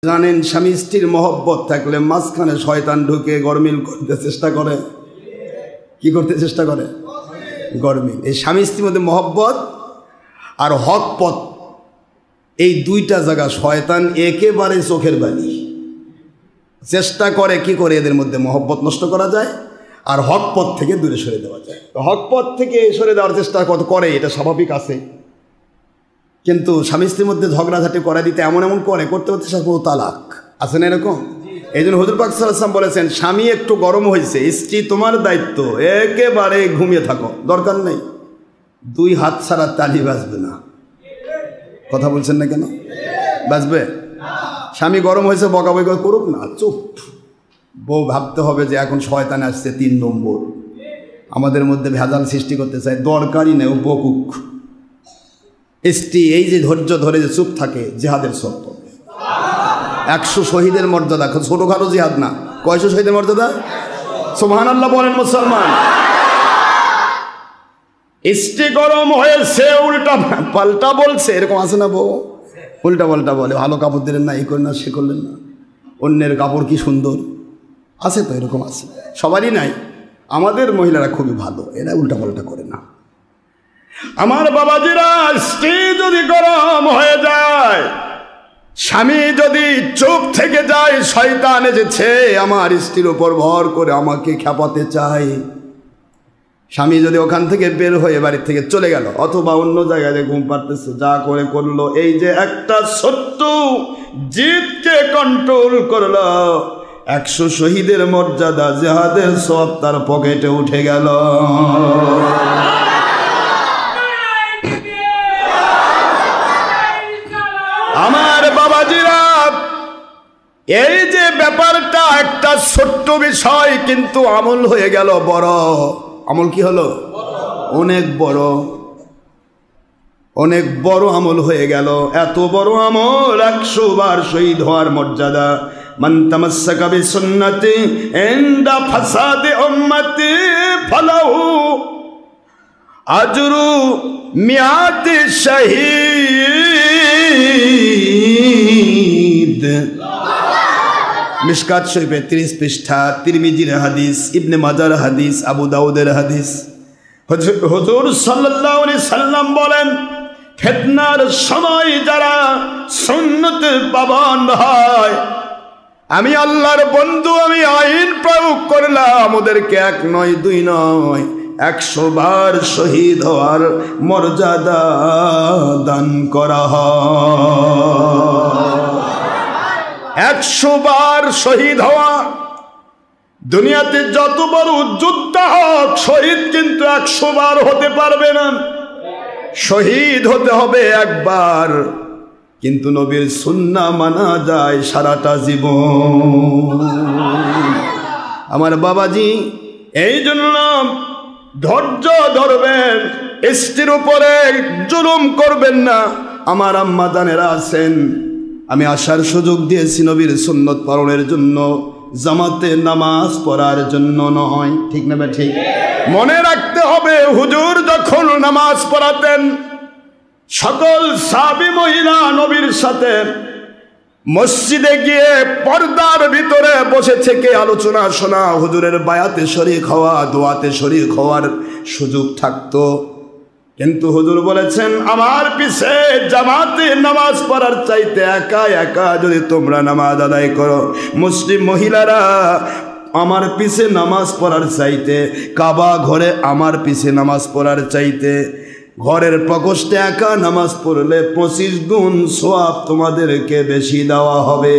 জানেন স্বামী স্ত্রীর মহব্বত থাকলে মাঝখানে শয়তান ঢুকে গরমিল করতে চেষ্টা করে। কি করতে চেষ্টা করে? গরমিল। এই স্বামী স্ত্রীর মধ্যে মহব্বত আর হক পথ, এই দুইটা জায়গা শয়তান একেবারে চোখের বালি। চেষ্টা করে কি করে এদের মধ্যে মহব্বত নষ্ট করা যায় আর হক পথ থেকে দূরে সরে দেওয়া যায়। তো হক পথ থেকে সরে দেওয়ার চেষ্টা কত করে, এটা স্বাভাবিক আছে, কিন্তু স্বামী স্ত্রীর মধ্যে ঝগড়াঝাটি করে দিতে এমন এমন করতে করতে সব তালাক আছে না এরকম। এই জন্য হুজুর পাক সাল্লাল্লাহু আলাইহি ওয়াসাল্লাম বলেছেন, স্বামী একটু গরম হয়েছে, স্ত্রী তোমার দায়িত্ব একেবারে ঘুমিয়ে থাকো, দরকার নেই, দুই হাত ছাড়া তালি বাজবে না। কথা বলছেন না কেন? বাজবে? স্বামী গরম হয়েছে বকাবকি করুক না, চুপ। বউ ভাবতে হবে যে এখন শয়তান আসছে 3 নম্বর, আমাদের মধ্যে ভেজাল সৃষ্টি করতে চায়, দরকারই নেই, ও বকুক। স্ত্রী এই যে ধৈর্য ধরে যে চুপ থাকে, জিহাদের শর্ত। 100 শহীদের মর্যাদা, ছোটখাটো জিহাদ না। কয়শো শহীদের মর্যাদা? সুবহানাল্লাহ বলেন মুসলমান। স্ত্রী গরম হয়েছে উল্টা পাল্টা বলছে, এরকম আছে না? বউ উল্টা পাল্টা বলে, ভালো কাপড় দিলেন না, এই করলেন না, সে করলেন না, অন্যের কাপড় কি সুন্দর, আছে তো, এরকম আছে, সবারই নাই। আমাদের মহিলারা খুবই ভালো, এরা উল্টা পাল্টা করে না। আমার বাবাজিরা, স্ত্রী যদি গরম হয়ে যায়, স্বামী যদি চুপ থেকে যায়, শয়তান এসেছে আমার স্ত্রীর উপর ভর করে আমাকে খেপাতে চায়। স্বামী যদি ওখান থেকে বের হয়ে বাড়ি থেকে চলে গেল, অথবা অন্য জায়গায় ঘুম পাড়তেছে, যা করে করলো, এই যে একটা ছোট্ট জিদকে কন্ট্রোল করলো, 100 শহীদের মর্যাদা, জিহাদের সওয়াব তার পকেটে উঠে গেল। আমার বাবাজিরা, এই যে ব্যাপারটা একটা ছোট্ট বিষয়, কিন্তু আমল হয়ে গেল বড়। আমল কি হলো? অনেক বড়, অনেক বড় আমল হয়ে গেল। এত বড় আমল, 100 বার শহীদ হওয়ার মর্যাদা। মান তামাসসাকা বিসুন্নতি ইনদা ফাসাদি উম্মতি ফালাহু আজরু মিয়াতি শহীদ। মিশকাত শরীফে 30 পৃষ্ঠা, তিরমিজির হাদিস, ইবনে মাজার হাদিস, আবু দাউদের হাদিস। হুজুর সাল্লাল্লাহু আলাইহি সাল্লাম বলেন, ফিতনার সময় যারা সুন্নতে পাবন্দ হয়, আমি আল্লাহর বন্ধু, আমি আইন প্রয়োগ করলাম, ওদেরকে 1 নয় 2 নয় 100 বার শহীদ হওয়ার মর্যাদা দান করা হয়। 100 বার শহীদ হওয়া। দুনিয়াতে যত বড় যোদ্ধা হোক, শহীদ কিন্তু 100 বার হতে পারবে না। শহীদ হতে হবে একবার, কিন্তু নবীর সুন্নাহ মানা যায় সারাটা জীবন। আমার বাবাজি, এই জন্য ধৈর্য ধরবেন, স্ত্রীর উপরে জুলুম করবেন না। আমার আম্মা জানেরা আছেন, আমি আসার সুযোগ দিয়েছি নবীর সুন্নত পালনের জন্য, জামাতে নামাজ পড়ার জন্য নয়। ঠিক না? ঠিক। মনে রাখতে হবে, হুজুর যখন নামাজ পড়াতেন, সকল সাহাবী মহিলা নবীর সাথে মসজিদে গিয়ে পর্দার ভিতরে বসে থেকে আলোচনা শোনা, হুজুরের বায়াতে শরীক হওয়া, দোয়াতে শরীক হওয়ার সুযোগ থাকতো। কিন্তু হুজুর বলেছেন, আমার পিছে জামাতে নামাজ পড়ার চাইতে একা একা যদি তোমরা নামাজ আদায় করো, মুসলিম মহিলারা আমার পিছে নামাজ পড়ার চাইতে, কাবা ঘরে আমার পিছে নামাজ পড়ার চাইতে, ঘরের প্রকোষ্ঠে একা নামাজ পড়লে 25 গুণ সওয়াব তোমাদেরকে বেশি দেওয়া হবে।